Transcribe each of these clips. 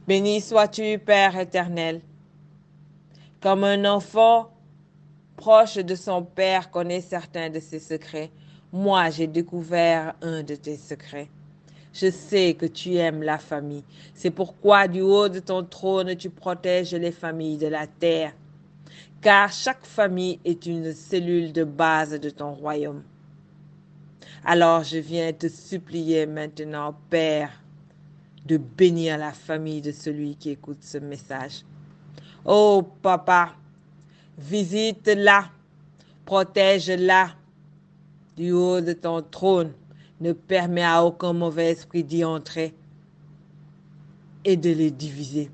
Béni sois-tu, Père éternel, comme un enfant proche de son Père connaît certains de ses secrets. Moi, j'ai découvert un de tes secrets. Je sais que tu aimes la famille. C'est pourquoi du haut de ton trône, tu protèges les familles de la terre. Car chaque famille est une cellule de base de ton royaume. Alors je viens te supplier maintenant, Père, de bénir la famille de celui qui écoute ce message. Oh, Papa, visite-la, protège-la du haut de ton trône. Ne permets à aucun mauvais esprit d'y entrer et de les diviser.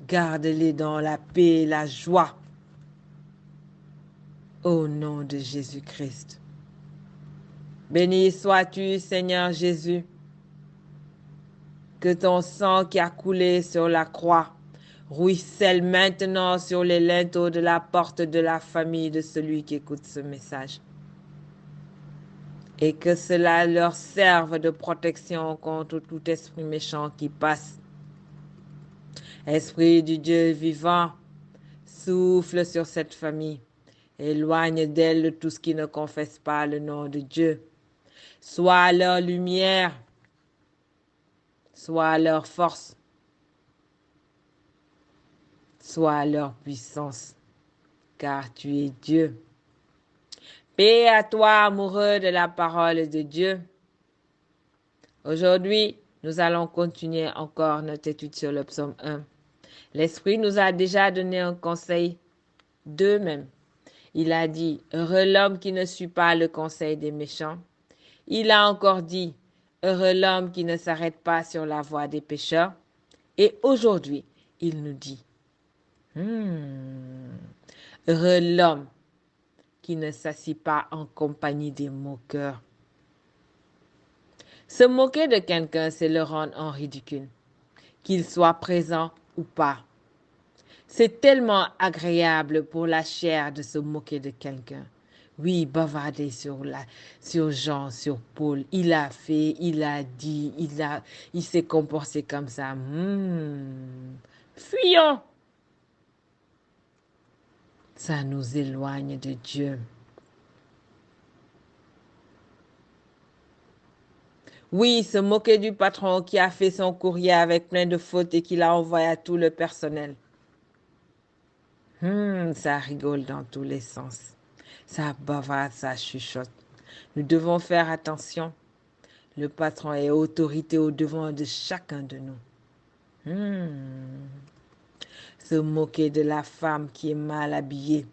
Garde-les dans la paix et la joie. Au nom de Jésus-Christ. Béni sois-tu, Seigneur Jésus, que ton sang qui a coulé sur la croix ruisselle maintenant sur les linteaux de la porte de la famille de celui qui écoute ce message. Et que cela leur serve de protection contre tout esprit méchant qui passe. Esprit du Dieu vivant, souffle sur cette famille. Éloigne d'elle tout ce qui ne confesse pas le nom de Dieu. Sois leur lumière, sois leur force, sois leur puissance, car tu es Dieu. Paix à toi, amoureux de la parole de Dieu. Aujourd'hui, nous allons continuer encore notre étude sur le psaume 1. L'Esprit nous a déjà donné un conseil d'eux-mêmes. Il a dit, heureux l'homme qui ne suit pas le conseil des méchants. Il a encore dit, heureux l'homme qui ne s'arrête pas sur la voie des pécheurs. Et aujourd'hui, il nous dit, heureux l'homme qui ne s'assit pas en compagnie des moqueurs. Se moquer de quelqu'un, c'est le rendre en ridicule, qu'il soit présent ou pas. C'est tellement agréable pour la chair de se moquer de quelqu'un. Oui, bavarder sur Jean, sur Paul. Il a fait, il a dit, il s'est comporté comme ça. Fuyons. Ça nous éloigne de Dieu. Oui, se moquer du patron qui a fait son courrier avec plein de fautes et qui l'a envoyé à tout le personnel. Ça rigole dans tous les sens. Ça bavarde, ça chuchote. Nous devons faire attention. Le patron est autorité au-devant de chacun de nous. Se moquer de la femme qui est mal habillée.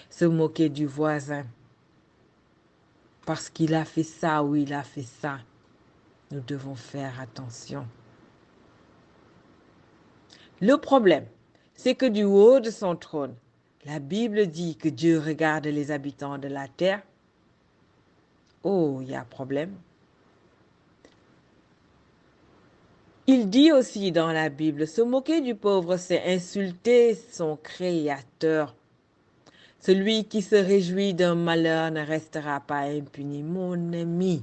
Se moquer du voisin. Parce qu'il a fait ça ou il a fait ça. Nous devons faire attention. Le problème, c'est que du haut de son trône, la Bible dit que Dieu regarde les habitants de la terre. Oh, il y a problème. Il dit aussi dans la Bible, se moquer du pauvre, c'est insulter son Créateur. Celui qui se réjouit d'un malheur ne restera pas impuni. Mon ami,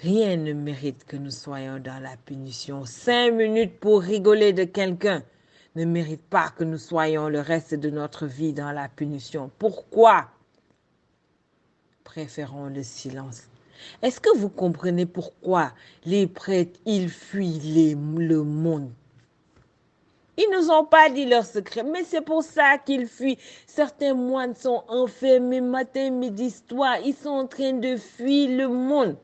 rien ne mérite que nous soyons dans la punition. 5 minutes pour rigoler de quelqu'un ne mérite pas que nous soyons le reste de notre vie dans la punition. Pourquoi préférons le silence? Est-ce que vous comprenez pourquoi les prêtres, ils fuient le monde? Ils nous ont pas dit leur secret, mais c'est pour ça qu'ils fuient. Certains moines sont enfermés matin, midi, soir. Ils sont en train de fuir le monde.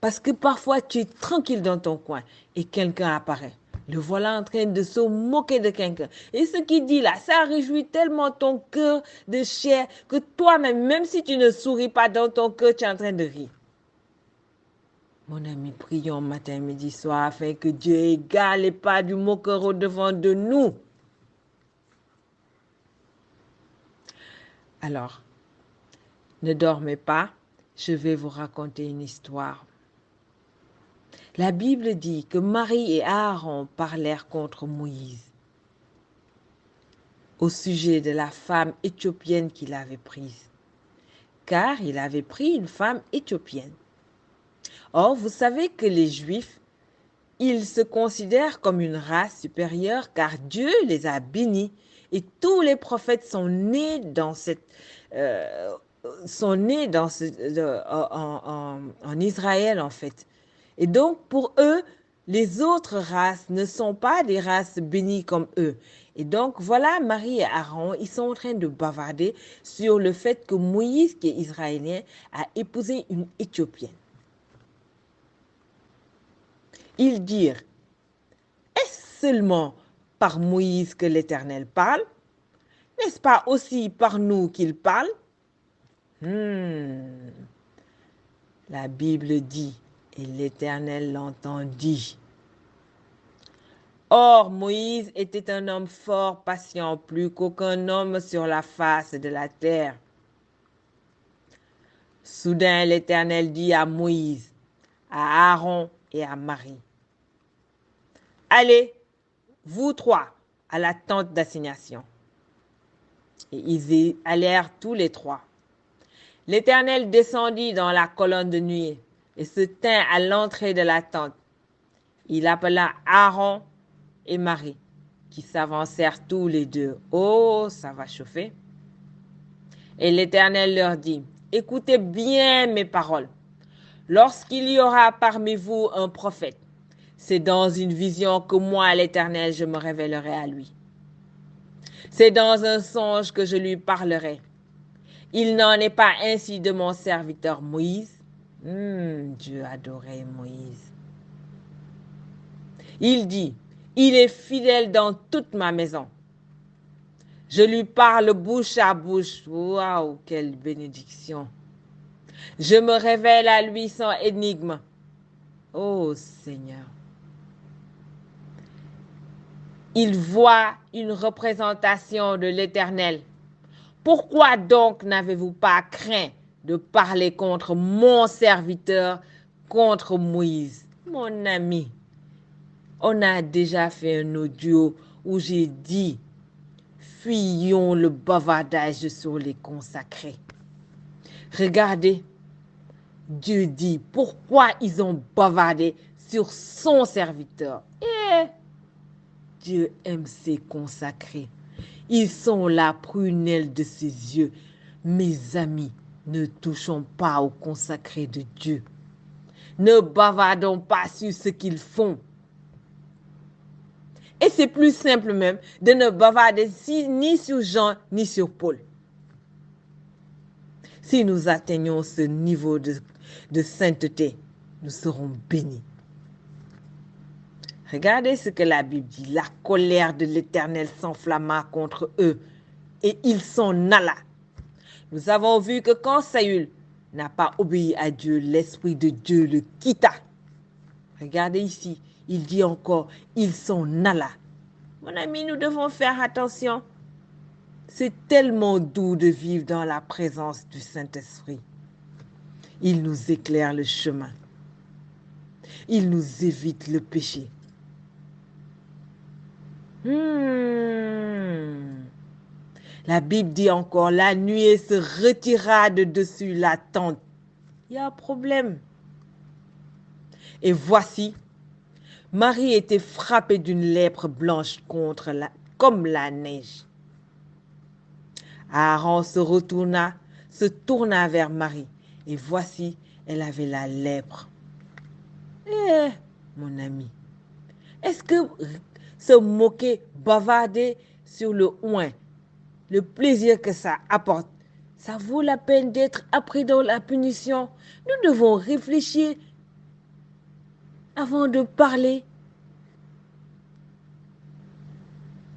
Parce que parfois, tu es tranquille dans ton coin et quelqu'un apparaît. Le voilà en train de se moquer de quelqu'un. Et ce qu'il dit là, ça réjouit tellement ton cœur de chair que toi-même, même si tu ne souris pas dans ton cœur, tu es en train de rire. Mon ami, prions matin, midi, soir, afin que Dieu égale les pas du moqueur au-devant de nous. Alors, ne dormez pas, je vais vous raconter une histoire. La Bible dit que Marie et Aaron parlèrent contre Moïse au sujet de la femme éthiopienne qu'il avait prise. car il avait pris une femme éthiopienne. Or, vous savez que les Juifs, ils se considèrent comme une race supérieure car Dieu les a bénis et tous les prophètes sont nés dans euh, en Israël en fait. Et donc pour eux, les autres races ne sont pas des races bénies comme eux. Et donc voilà, Marie et Aaron, ils sont en train de bavarder sur le fait que Moïse, qui est israélien, a épousé une Éthiopienne. Ils dirent, est-ce seulement par Moïse que l'Éternel parle? N'est-ce pas aussi par nous qu'il parle? La Bible dit, et l'Éternel l'entendit. Or, Moïse était un homme fort patient, plus qu'aucun homme sur la face de la terre. Soudain, l'Éternel dit à Moïse, à Aaron et à Marie, allez, vous trois, à la tente d'assignation. Et ils y allèrent tous les trois. L'Éternel descendit dans la colonne de nuée et se tint à l'entrée de la tente. Il appela Aaron et Marie, qui s'avancèrent tous les deux. Oh, ça va chauffer. Et l'Éternel leur dit, écoutez bien mes paroles. Lorsqu'il y aura parmi vous un prophète, c'est dans une vision que moi, l'Éternel, je me révélerai à lui. C'est dans un songe que je lui parlerai. Il n'en est pas ainsi de mon serviteur Moïse. Dieu adorait Moïse. Il dit, il est fidèle dans toute ma maison. Je lui parle bouche à bouche. Waouh, quelle bénédiction. Je me révèle à lui sans énigme. Oh Seigneur. Il voit une représentation de l'Éternel. Pourquoi donc n'avez-vous pas craint de parler contre mon serviteur, contre Moïse? Mon ami, on a déjà fait un audio où j'ai dit, fuyons le bavardage sur les consacrés. Regardez, Dieu dit, pourquoi ils ont bavardé sur son serviteur? Et Dieu aime ses consacrés. Ils sont la prunelle de ses yeux. Mes amis, ne touchons pas aux consacrés de Dieu. Ne bavardons pas sur ce qu'ils font. Et c'est plus simple même de ne bavarder ni sur Jean ni sur Paul. Si nous atteignons ce niveau de sainteté, nous serons bénis. Regardez ce que la Bible dit. La colère de l'Éternel s'enflamma contre eux et ils s'en alla. Nous avons vu que quand Saül n'a pas obéi à Dieu, l'Esprit de Dieu le quitta. Regardez ici, il dit encore, il s'en alla. Mon ami, nous devons faire attention. C'est tellement doux de vivre dans la présence du Saint-Esprit. Il nous éclaire le chemin. Il nous évite le péché. La Bible dit encore, la nuée se retira de dessus la tente. Il y a un problème. Et voici, Marie était frappée d'une lèpre blanche comme la neige. Aaron se tourna vers Marie, et voici, elle avait la lèpre. Eh, mon ami, est-ce que se moquer, bavarder sur le oint, le plaisir que ça apporte, ça vaut la peine d'être appris dans la punition? Nous devons réfléchir avant de parler.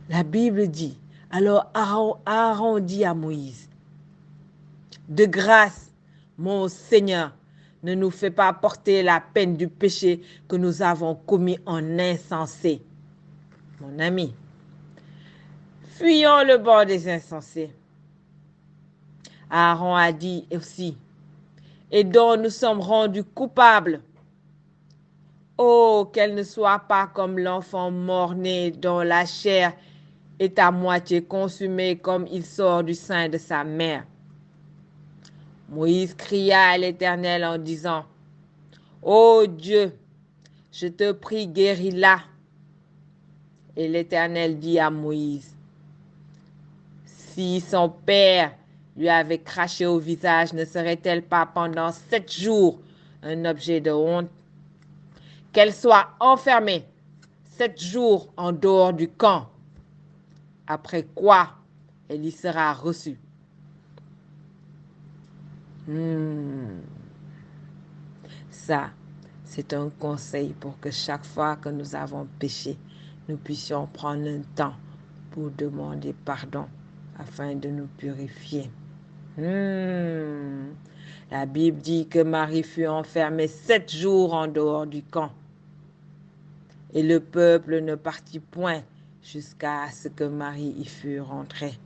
La Bible dit, alors Aaron dit à Moïse, de grâce, mon Seigneur, ne nous fais pas porter la peine du péché que nous avons commis en insensé. Mon ami, fuyons le bord des insensés. Aaron a dit aussi, et dont nous sommes rendus coupables. Oh, qu'elle ne soit pas comme l'enfant mort-né dont la chair est à moitié consumée comme il sort du sein de sa mère. Moïse cria à l'Éternel en disant, Ô Dieu, je te prie, guéris-la. Et l'Éternel dit à Moïse, si son père lui avait craché au visage, ne serait-elle pas pendant 7 jours un objet de honte? Qu'elle soit enfermée 7 jours en dehors du camp, après quoi elle y sera reçue. Ça, c'est un conseil pour que chaque fois que nous avons péché, nous puissions prendre un temps pour demander pardon afin de nous purifier. La Bible dit que Marie fut enfermée 7 jours en dehors du camp. Et le peuple ne partit point jusqu'à ce que Marie y fût rentrée.